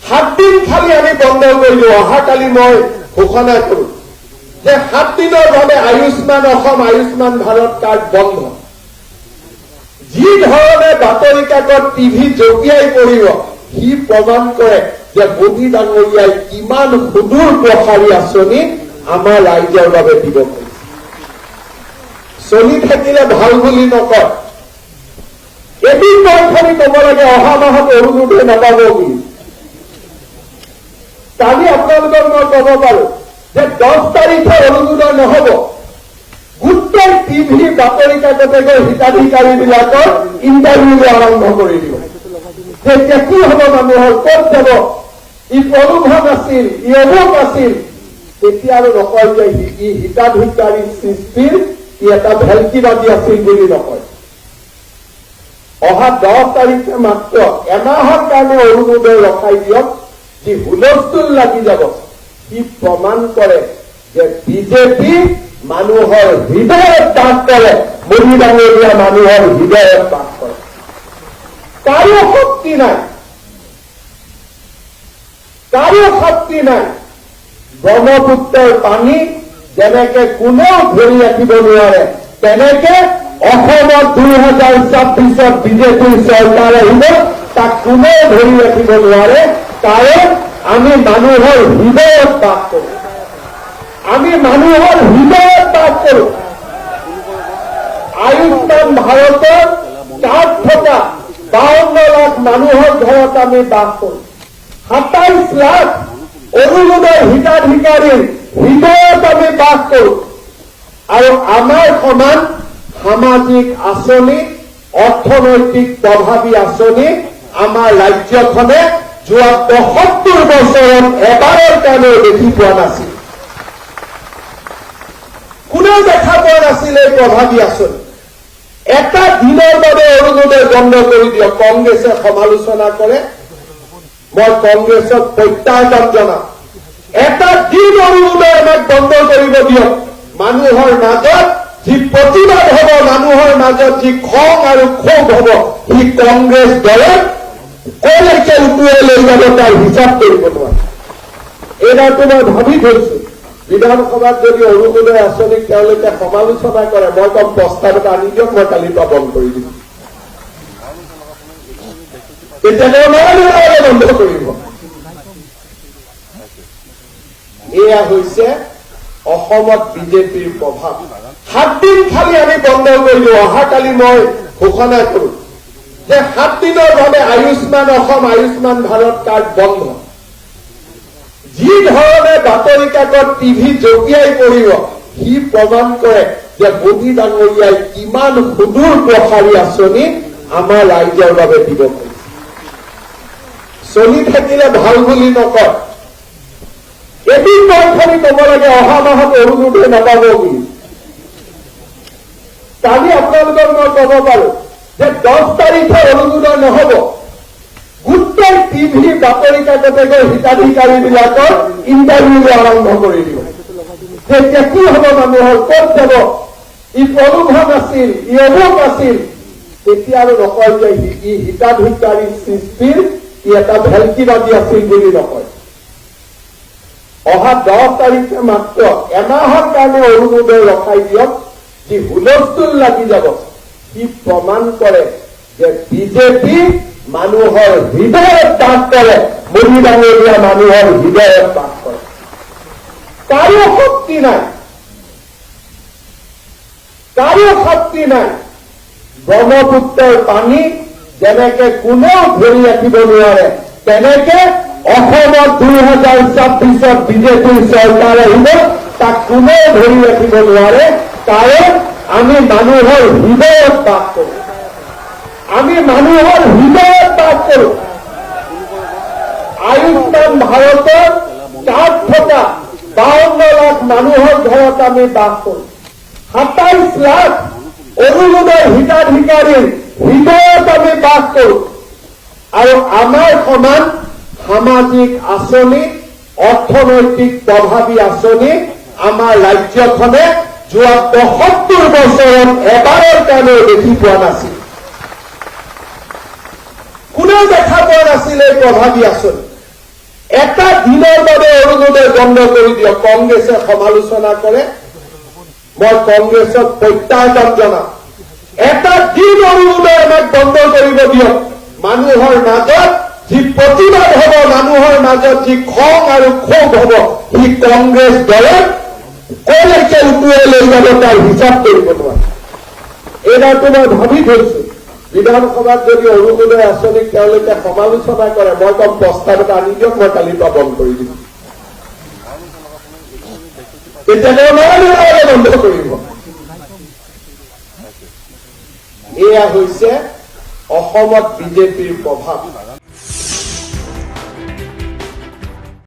7 দিন খালি আমি বন্ধ কৰিলো। অহাকালি মই ঘোষণা কৰো যে 7 দিনৰ বাবে আয়ুষ্মান অসম আয়ুষ্মান ভাৰত কাৰ্ড বন্ধ। যি ধৰণে বাতৰি কাকত টিভি জপিয়াই পৰিব সি প্ৰমাণ কৰে যে মোদী ডাঙৰীয়াই কিমান সুদূৰ প্ৰসাৰী আঁচনি আমাৰ ৰাইজৰ বাবে দিব পাৰিছে। চলি থাকিলে ভাল বুলি নকয়। এদিন মই কব লাগে অহা মাহত অৰুণোদয় নাপাব বুলি। কালি আপোনালোকক মই কব পাৰো যে 10 তাৰিখে অৰুণোদয় নহব। গোটেই টিভি বাতৰি কাকতে গৈ হিতাধিকাৰীবিলাকৰ ইণ্টাৰভিউ আৰম্ভ কৰি দিব যে এতিয়া কি হব, মানুহৰ ক'ত যাব, ই প্ৰলোভন আছিল, ই অমুক আছিল। তেতিয়া আৰু নকয় যে ই হিতাধিকাৰী সৃষ্টিৰ ই এটা ভেলকিবাদী আছিল বুলি নকয়। অহা 10 তাৰিখে মাত্ৰ এমাহৰ কাৰণে অৰুণোদয় ৰখাই দিয়ক। যি হুলস্থুল লাগি যাব সি প্ৰমাণ কৰে যে বিজেপি মানুহৰ হৃদয়ত বাস কৰে, মোদী ডাঙৰীয়া মানুহৰ হৃদয়ত বাস কৰে। কাৰো শক্তি নাই, কাৰো শক্তি নাই। ব্ৰহ্মপুত্ৰৰ পানী যেনেকে কোনেও ধৰি ৰাখিব নোৱাৰে, তেনেকে অসমত 2026ত বিজেপিৰ চৰকাৰ আহিব, তাক কোনেও ধৰি ৰাখিব নোৱাৰে। কাৰণ আমি মানুহৰ হৃদয়ত বাস কৰো, আমি মানুহৰ হৃদয়ত বাস কৰো। আয়ুষ্মান ভাৰতৰ কাৰ্ড থকা 52 লাখ মানুহৰ ঘৰত আমি বাস কৰো। 27 লাখ অৰুণোদয় হিতাধিকাৰীৰ হৃদয়ত আমি বাস কৰো। আৰু আমাৰ সমান সামাজিক আঁচনি, অৰ্থনৈতিক প্ৰভাৱী আঁচনি আমাৰ ৰাজ্যখনে যোৱা ৭৫ বছৰত এবাৰৰ কাৰণে দেখি পোৱা নাছিল। কোনেও দেখা পোৱা নাছিল এই প্ৰভাৱী আঁচনি। এটা দিনৰ বাবে অৰুণোদয় বন্ধ কৰি দিয়ক। কংগ্ৰেছে সমালোচনা কৰে, মই কংগ্ৰেছক প্ৰত্যাহ্বান জনাম। এটা দিন অৰুণোদয় আমাক বন্ধ কৰিব দিয়ক। মানুহৰ মাজত যি প্ৰতিবাদ হব, মানুহৰ মাজত যি খং আৰু ক্ষোভ হব, সি কংগ্ৰেছ দলে কলৈকে উটুৱাই লৈ যাব তাৰ হিচাপ কৰিব নোৱাৰে। এইবাৰটো মই ভাবি থৈছো, বিধানসভাত যদি অৰুণোদয় আঁচনিক তেওঁলোকে সমালোচনা কৰে, মই কম প্ৰস্তাৱ এটা আনি দিয়ক, মই কালিৰ পৰা বন্ধ কৰি দিম। তেতিয়া তেওঁ বন্ধ কৰিব। এয়া হৈছে অসমত বিজেপিৰ প্ৰভাৱ। 7 দিন খালি আমি বন্ধ কৰিলো। অহাকালি মই ঘোষণা কৰো যে 7 দিনৰ বাবে আয়ুষ্মান অসম আয়ুষ্মান ভাৰত কাৰ্ড বন্ধ। যি ধৰণে বাতৰি কাকত টিভি জপিয়াই পৰিব সি প্ৰমাণ কৰে যে মোদী ডাঙৰীয়াই কিমান সুদূৰ প্ৰসাৰী আঁচনি আমাৰ ৰাইজৰ বাবে দিব পাৰিছে। চলি থাকিলে ভাল বুলি নকয়। এদিন মই কব লাগে অহা মাহত অৰুণোদয় নাপাব বুলি। কালি আপোনালোকক মই কব পাৰো যে 10 তাৰিখে অৰুণোদয় নহব। গোটেই টিভি বাতৰি কাকতে গৈ হিতাধিকাৰীবিলাকৰ ইণ্টাৰভিউ আৰম্ভ কৰি দিব যে এতিয়া কি হব, মানুহৰ ক'ত যাব, ই প্ৰলোভন আছিল, ই অমুক আছিল। তেতিয়া আৰু নকয় যে ই হিতাধিকাৰী সৃষ্টিৰ ই এটা ভেলকিবাদী আছিল বুলি নকয়। অহা 10 তাৰিখে মাত্ৰ এমাহৰ কাৰণে অৰুণোদয় ৰখাই দিয়ক। যি হুলস্থুল লাগি যাব সি প্ৰমাণ কৰে যে বিজেপি মানুহৰ হৃদয়ত বাস কৰে, মোদী ডাঙৰীয়া মানুহৰ হৃদয়ত বাস কৰে। কাৰো শক্তি নাই, কাৰো শক্তি নাই। ব্ৰহ্মপুত্ৰৰ পানী যেনেকে কোনেও ধৰি ৰাখিব নোৱাৰে, তেনেকে অসমত 2026ত বিজেপিৰ চৰকাৰ আহিব, তাক কোনেও ধৰি ৰাখিব নোৱাৰে। কাৰণ আমি মানুহৰ হৃদয়ত বাস কৰো, আমি মানুহৰ হৃদয়ত বাস কৰো। আয়ুষ্মান ভাৰতৰ কাৰ্ড থকা 52 লাখ মানুহৰ ঘৰত আমি বাস কৰো। 27 লাখ অৰুণোদয় হিতাধিকাৰীৰ হৃদয়ত আমি বাস কৰো। আৰু আমাৰ সমান সামাজিক আঁচনি, অৰ্থনৈতিক প্ৰভাৱী আঁচনি আমাৰ ৰাজ্যখনে যোৱা ৭৫ বছৰত এবাৰৰ কাৰণে দেখি পোৱা নাছিল। কোনেও দেখা পোৱা নাছিল এই প্ৰভাৱী আঁচনি। এটা দিনৰ বাবে অৰুণোদয় বন্ধ কৰি দিয়ক। কংগ্ৰেছে সমালোচনা কৰে, মই কংগ্ৰেছক প্ৰত্যাহ্বান জনাম। এটা দিন অৰুণোদয় আমাক বন্ধ কৰিব দিয়ক। মানুহৰ মাজত যি প্ৰতিবাদ হব, মানুহৰ মাজত যি খং আৰু ক্ষোভ হব, সি কংগ্ৰেছ দলে কলৈকে উটুৱাই লৈ যাব তাৰ হিচাপ কৰিব নোৱাৰে। এইবাৰতো মই ভাবি থৈছো, বিধানসভাত যদি অৰুণোদয় আঁচনিক তেওঁলোকে সমালোচনা কৰে, মই কম প্ৰস্তাৱ এটা আনি দিয়ক, মই কালিৰ পৰা বন্ধ কৰি দিম। তেতিয়া তেওঁ বন্ধ কৰিব। এয়া হৈছে অসমত বিজেপিৰ প্ৰভাৱ।